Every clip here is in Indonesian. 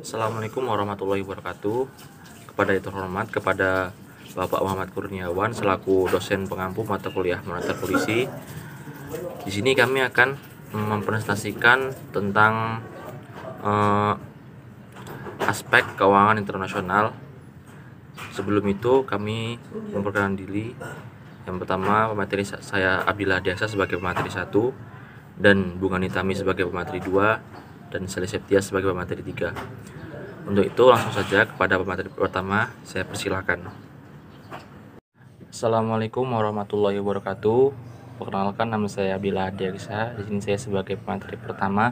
Assalamualaikum warahmatullahi wabarakatuh. Kepada yang terhormat, kepada Bapak Muhammad Kurniawan selaku dosen pengampu mata kuliah Moneter Polisi. Di sini kami akan mempresentasikan tentang aspek keuangan internasional. Sebelum itu kami memperkenalkan diri. Yang pertama, pemateri saya Abdillah Diaksa sebagai pemateri 1 dan Bunga Nitami sebagai pemateri 2 dan Sally Septia sebagai pemateri 3. Untuk itu langsung saja kepada pemateri pertama, saya persilakan. Assalamualaikum warahmatullahi wabarakatuh. Perkenalkan, nama saya Abdillah Diaksa. Di sini saya sebagai pemateri pertama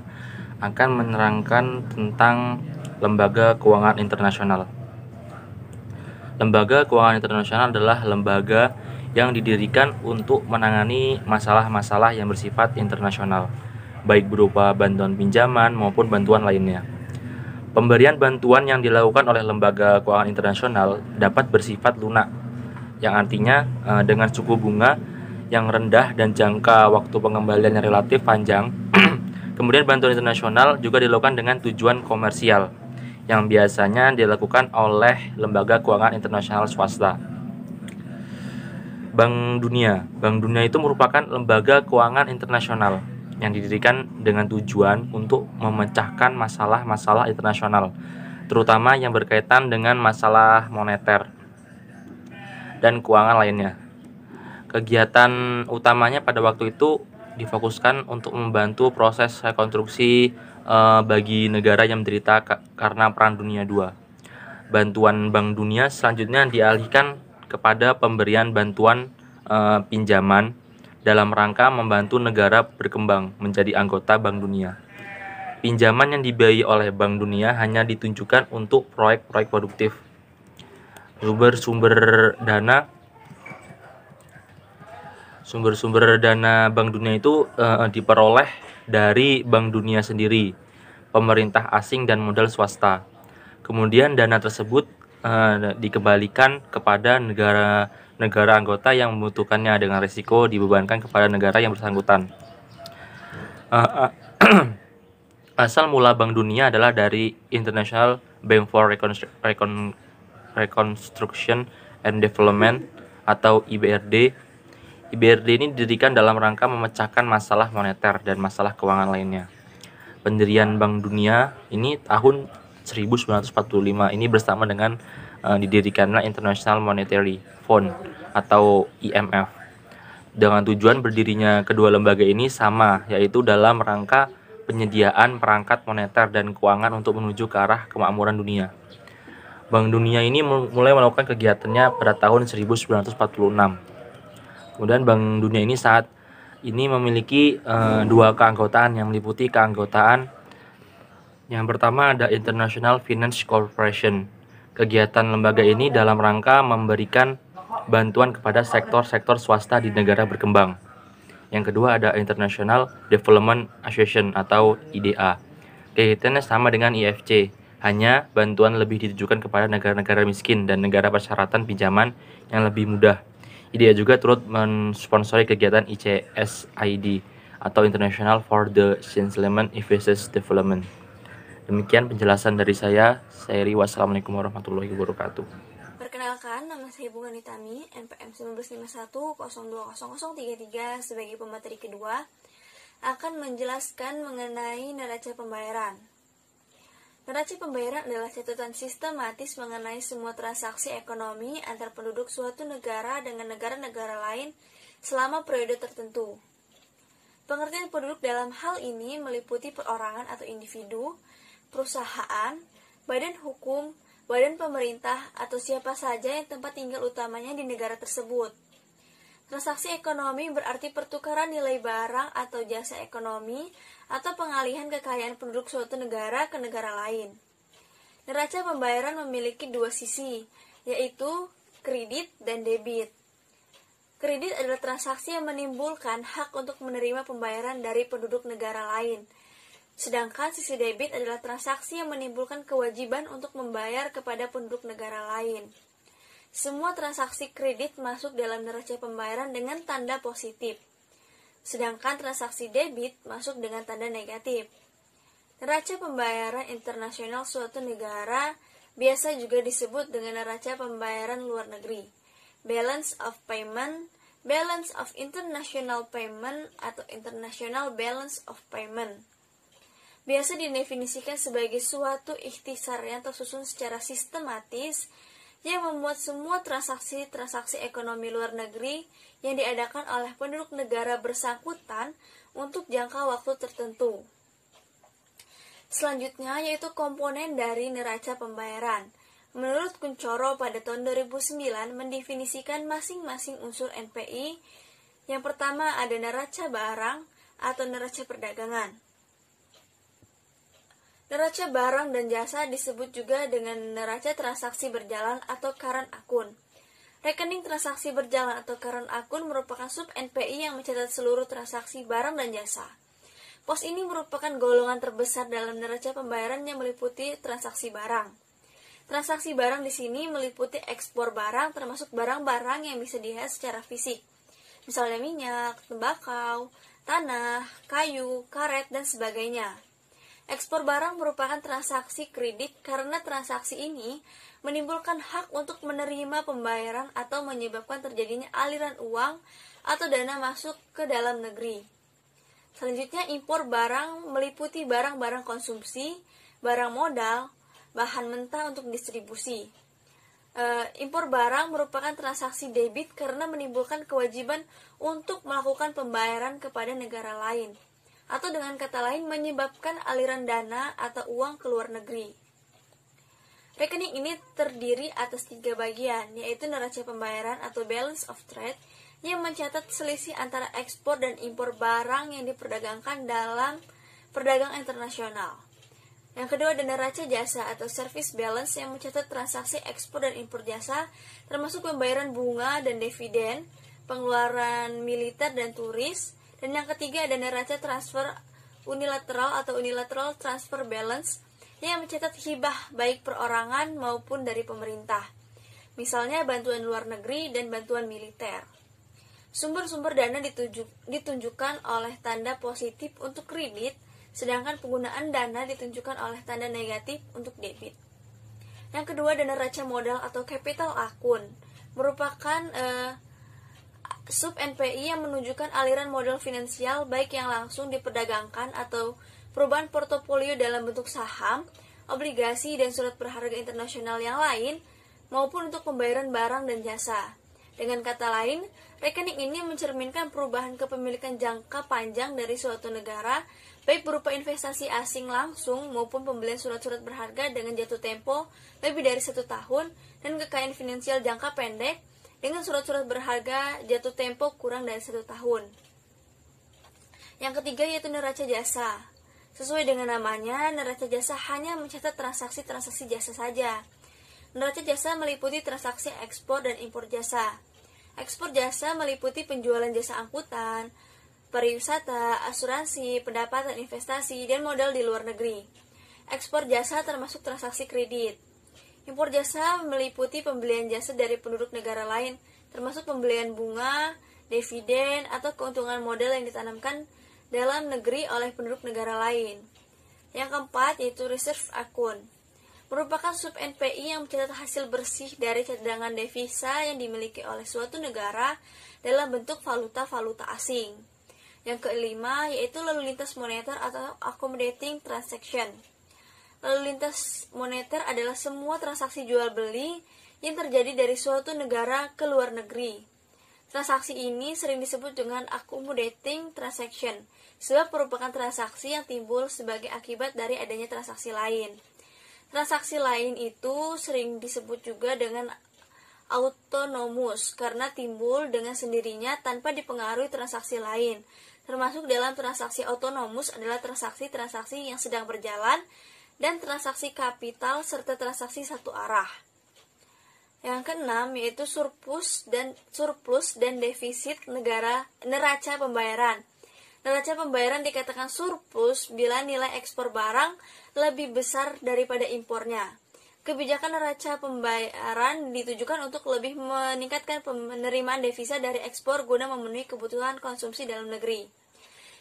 akan menerangkan tentang lembaga keuangan internasional. Lembaga keuangan internasional adalah lembaga yang didirikan untuk menangani masalah-masalah yang bersifat internasional, baik berupa bantuan pinjaman maupun bantuan lainnya. Pemberian bantuan yang dilakukan oleh lembaga keuangan internasional dapat bersifat lunak, yang artinya dengan suku bunga yang rendah dan jangka waktu pengembalian yang relatif panjang. Kemudian bantuan internasional juga dilakukan dengan tujuan komersial, yang biasanya dilakukan oleh lembaga keuangan internasional swasta. Bank Dunia itu merupakan lembaga keuangan internasional yang didirikan dengan tujuan untuk memecahkan masalah-masalah internasional, terutama yang berkaitan dengan masalah moneter dan keuangan lainnya. Kegiatan utamanya pada waktu itu difokuskan untuk membantu proses rekonstruksi bagi negara yang menderita karena Perang Dunia II. Bantuan Bank Dunia selanjutnya dialihkan kepada pemberian bantuan pinjaman dalam rangka membantu negara berkembang menjadi anggota Bank Dunia. Pinjaman yang dibiayai oleh Bank Dunia hanya ditunjukkan untuk proyek-proyek produktif. Sumber-sumber dana Bank Dunia itu diperoleh dari Bank Dunia sendiri, pemerintah asing dan modal swasta. Kemudian dana tersebut dikembalikan kepada negara anggota yang membutuhkannya dengan risiko dibebankan kepada negara yang bersangkutan. Asal mula Bank Dunia adalah dari International Bank for Reconstruction and Development atau IBRD. IBRD ini didirikan dalam rangka memecahkan masalah moneter dan masalah keuangan lainnya. Pendirian Bank Dunia ini tahun 1945 ini bersama dengan didirikannya International Monetary Fund atau IMF. Dengan tujuan berdirinya kedua lembaga ini sama, yaitu dalam rangka penyediaan perangkat moneter dan keuangan untuk menuju ke arah kemakmuran dunia. Bank Dunia ini mulai melakukan kegiatannya pada tahun 1946. Kemudian Bank Dunia ini saat ini memiliki dua keanggotaan yang meliputi keanggotaan yang pertama ada International Finance Corporation. Kegiatan lembaga ini dalam rangka memberikan bantuan kepada sektor-sektor swasta di negara berkembang. Yang kedua ada International Development Association atau IDA. Kegiatannya sama dengan IFC, hanya bantuan lebih ditujukan kepada negara-negara miskin dan negara persyaratan pinjaman yang lebih mudah. IDA juga turut mensponsori kegiatan ICSID atau International for the Sustainable Investment Development. Demikian penjelasan dari saya. Wassalamualaikum warahmatullahi wabarakatuh. Perkenalkan, nama saya Bunga Nitami, NPM 1951020033 sebagai pemateri kedua akan menjelaskan mengenai neraca pembayaran. Neraca pembayaran adalah catatan sistematis mengenai semua transaksi ekonomi antar penduduk suatu negara dengan negara-negara lain selama periode tertentu. Pengertian penduduk dalam hal ini meliputi perorangan atau individu, perusahaan, badan hukum, badan pemerintah, atau siapa saja yang tempat tinggal utamanya di negara tersebut. Transaksi ekonomi berarti pertukaran nilai barang atau jasa ekonomi atau pengalihan kekayaan penduduk suatu negara ke negara lain. Neraca pembayaran memiliki dua sisi, yaitu kredit dan debit. Kredit adalah transaksi yang menimbulkan hak untuk menerima pembayaran dari penduduk negara lain. Sedangkan sisi debit adalah transaksi yang menimbulkan kewajiban untuk membayar kepada penduduk negara lain. Semua transaksi kredit masuk dalam neraca pembayaran dengan tanda positif. Sedangkan transaksi debit masuk dengan tanda negatif. Neraca pembayaran internasional suatu negara biasa juga disebut dengan neraca pembayaran luar negeri, balance of payment, balance of international payment, atau international balance of payment. Biasa didefinisikan sebagai suatu ikhtisar yang tersusun secara sistematis yang memuat semua transaksi-transaksi ekonomi luar negeri yang diadakan oleh penduduk negara bersangkutan untuk jangka waktu tertentu. Selanjutnya yaitu komponen dari neraca pembayaran. Menurut Kuncoro pada tahun 2009 mendefinisikan masing-masing unsur NPI. Yang pertama ada neraca barang atau neraca perdagangan. Neraca barang dan jasa disebut juga dengan neraca transaksi berjalan atau current akun. Rekening transaksi berjalan atau current akun merupakan sub NPI yang mencatat seluruh transaksi barang dan jasa. Pos ini merupakan golongan terbesar dalam neraca pembayaran yang meliputi transaksi barang. Transaksi barang di sini meliputi ekspor barang termasuk barang-barang yang bisa dilihat secara fisik. Misalnya minyak, tembakau, tanah, kayu, karet, dan sebagainya. Ekspor barang merupakan transaksi kredit karena transaksi ini menimbulkan hak untuk menerima pembayaran atau menyebabkan terjadinya aliran uang atau dana masuk ke dalam negeri. Selanjutnya, impor barang meliputi barang-barang konsumsi, barang modal, bahan mentah untuk distribusi. Impor barang merupakan transaksi debit karena menimbulkan kewajiban untuk melakukan pembayaran kepada negara lain, atau dengan kata lain menyebabkan aliran dana atau uang ke luar negeri. Rekening ini terdiri atas 3 bagian, yaitu neraca pembayaran atau balance of trade, yang mencatat selisih antara ekspor dan impor barang yang diperdagangkan dalam perdagangan internasional. Yang kedua ada neraca jasa atau service balance yang mencatat transaksi ekspor dan impor jasa, termasuk pembayaran bunga dan dividen, pengeluaran militer dan turis. Dan yang ketiga ada neraca transfer unilateral atau unilateral transfer balance yang mencatat hibah baik perorangan maupun dari pemerintah. Misalnya bantuan luar negeri dan bantuan militer. Sumber-sumber dana ditunjukkan oleh tanda positif untuk kredit, sedangkan penggunaan dana ditunjukkan oleh tanda negatif untuk debit. Yang kedua ada neraca modal atau capital akun, merupakan sub NPI yang menunjukkan aliran modal finansial baik yang langsung diperdagangkan atau perubahan portofolio dalam bentuk saham, obligasi, dan surat berharga internasional yang lain, maupun untuk pembayaran barang dan jasa. Dengan kata lain, rekening ini mencerminkan perubahan kepemilikan jangka panjang dari suatu negara, baik berupa investasi asing langsung maupun pembelian surat-surat berharga dengan jatuh tempo lebih dari 1 tahun, dan kekayaan finansial jangka pendek dengan surat-surat berharga jatuh tempo kurang dari 1 tahun. Yang ketiga yaitu neraca jasa. Sesuai dengan namanya, neraca jasa hanya mencatat transaksi-transaksi jasa saja. Neraca jasa meliputi transaksi ekspor dan impor jasa. Ekspor jasa meliputi penjualan jasa angkutan, pariwisata, asuransi, pendapatan investasi, dan modal di luar negeri. Ekspor jasa termasuk transaksi kredit. Impor jasa meliputi pembelian jasa dari penduduk negara lain, termasuk pembelian bunga, dividen, atau keuntungan modal yang ditanamkan dalam negeri oleh penduduk negara lain. Yang keempat yaitu reserve akun, merupakan sub NPI yang mencatat hasil bersih dari cadangan devisa yang dimiliki oleh suatu negara dalam bentuk valuta-valuta asing. Yang kelima yaitu lalu lintas moneter atau accommodating transaction. Lalu lintas moneter adalah semua transaksi jual beli yang terjadi dari suatu negara ke luar negeri. Transaksi ini sering disebut dengan accommodating transaction, sebab merupakan transaksi yang timbul sebagai akibat dari adanya transaksi lain. Transaksi lain itu sering disebut juga dengan autonomous karena timbul dengan sendirinya tanpa dipengaruhi transaksi lain. Termasuk dalam transaksi autonomous adalah transaksi-transaksi yang sedang berjalan dan transaksi kapital serta transaksi satu arah. Yang keenam yaitu surplus dan defisit neraca pembayaran. Neraca pembayaran dikatakan surplus bila nilai ekspor barang lebih besar daripada impornya. Kebijakan neraca pembayaran ditujukan untuk lebih meningkatkan penerimaan devisa dari ekspor guna memenuhi kebutuhan konsumsi dalam negeri.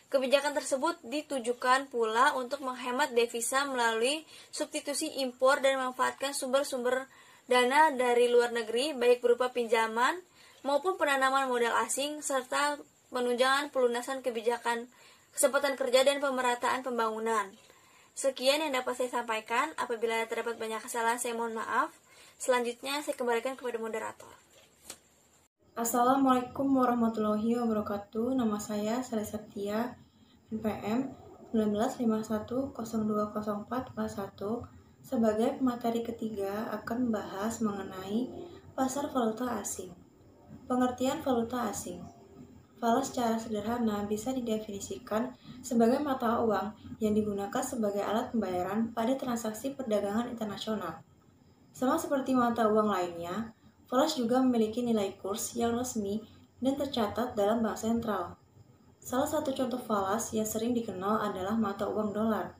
Kebijakan tersebut ditujukan pula untuk menghemat devisa melalui substitusi impor dan memanfaatkan sumber-sumber dana dari luar negeri, baik berupa pinjaman maupun penanaman modal asing, serta penunjangan pelunasan kebijakan, kesempatan kerja, dan pemerataan pembangunan. Sekian yang dapat saya sampaikan. Apabila terdapat banyak kesalahan, saya mohon maaf. Selanjutnya, saya kembalikan kepada moderator. Assalamualaikum warahmatullahi wabarakatuh. Nama saya Sari Septia, NPM 1951020441. Sebagai pemateri ketiga akan membahas mengenai pasar valuta asing. Pengertian valuta asing. Falas secara sederhana bisa didefinisikan sebagai mata uang yang digunakan sebagai alat pembayaran pada transaksi perdagangan internasional. Sama seperti mata uang lainnya, falas juga memiliki nilai kurs yang resmi dan tercatat dalam bank sentral. Salah satu contoh falas yang sering dikenal adalah mata uang dolar.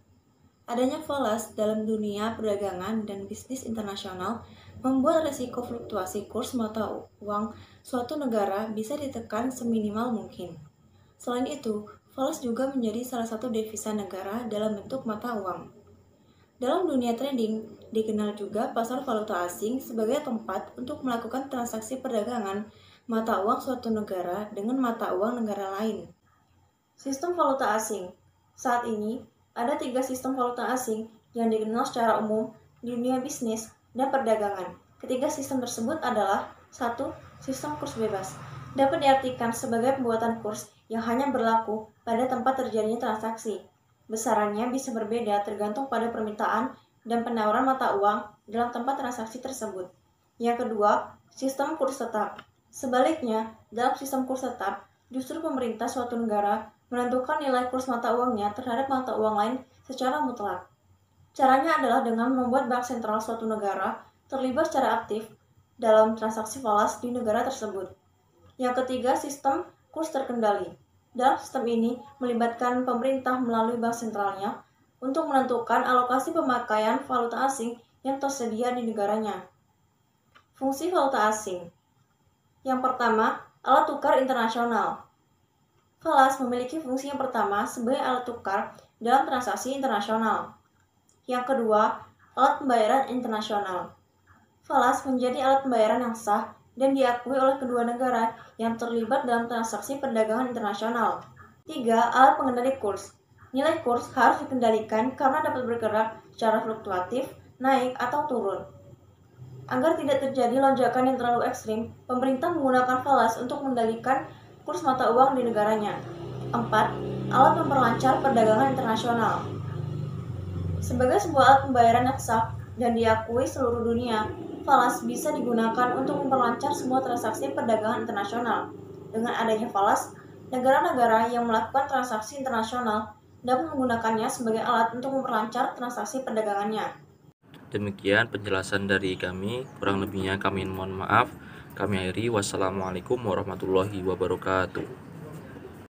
Adanya falas dalam dunia perdagangan dan bisnis internasional membuat resiko fluktuasi kurs mata uang suatu negara bisa ditekan seminimal mungkin. Selain itu, falas juga menjadi salah satu devisa negara dalam bentuk mata uang. Dalam dunia trading, dikenal juga pasar valuta asing sebagai tempat untuk melakukan transaksi perdagangan mata uang suatu negara dengan mata uang negara lain. Sistem valuta asing. Saat ini, ada 3 sistem valuta asing yang dikenal secara umum di dunia bisnis dan perdagangan. Ketiga sistem tersebut adalah 1. Sistem kurs bebas. Dapat diartikan sebagai pembuatan kurs yang hanya berlaku pada tempat terjadinya transaksi. Besarannya bisa berbeda tergantung pada permintaan dan penawaran mata uang dalam tempat transaksi tersebut. Yang kedua, sistem kurs tetap. Sebaliknya, dalam sistem kurs tetap, justru pemerintah suatu negara menentukan nilai kurs mata uangnya terhadap mata uang lain secara mutlak. Caranya adalah dengan membuat bank sentral suatu negara terlibat secara aktif dalam transaksi falas di negara tersebut. Yang ketiga, sistem kurs terkendali. Dalam sistem ini melibatkan pemerintah melalui bank sentralnya untuk menentukan alokasi pemakaian valuta asing yang tersedia di negaranya. Fungsi valuta asing. Yang pertama, alat tukar internasional. Falas memiliki fungsi yang pertama sebagai alat tukar dalam transaksi internasional. Yang kedua, alat pembayaran internasional. Falas menjadi alat pembayaran yang sah dan diakui oleh kedua negara yang terlibat dalam transaksi perdagangan internasional. 3. Alat pengendali kurs. Nilai kurs harus dikendalikan karena dapat bergerak secara fluktuatif, naik atau turun. Agar tidak terjadi lonjakan yang terlalu ekstrim, pemerintah menggunakan falas untuk mengendalikan kurs mata uang di negaranya. 4. Alat memperlancar perdagangan internasional. Sebagai sebuah alat pembayaran yang sah dan diakui seluruh dunia, falas bisa digunakan untuk memperlancar semua transaksi perdagangan internasional. Dengan adanya falas, negara-negara yang melakukan transaksi internasional dapat menggunakannya sebagai alat untuk memperlancar transaksi perdagangannya. Demikian penjelasan dari kami, kurang lebihnya kami mohon maaf. Kami akhiri, wassalamualaikum warahmatullahi wabarakatuh.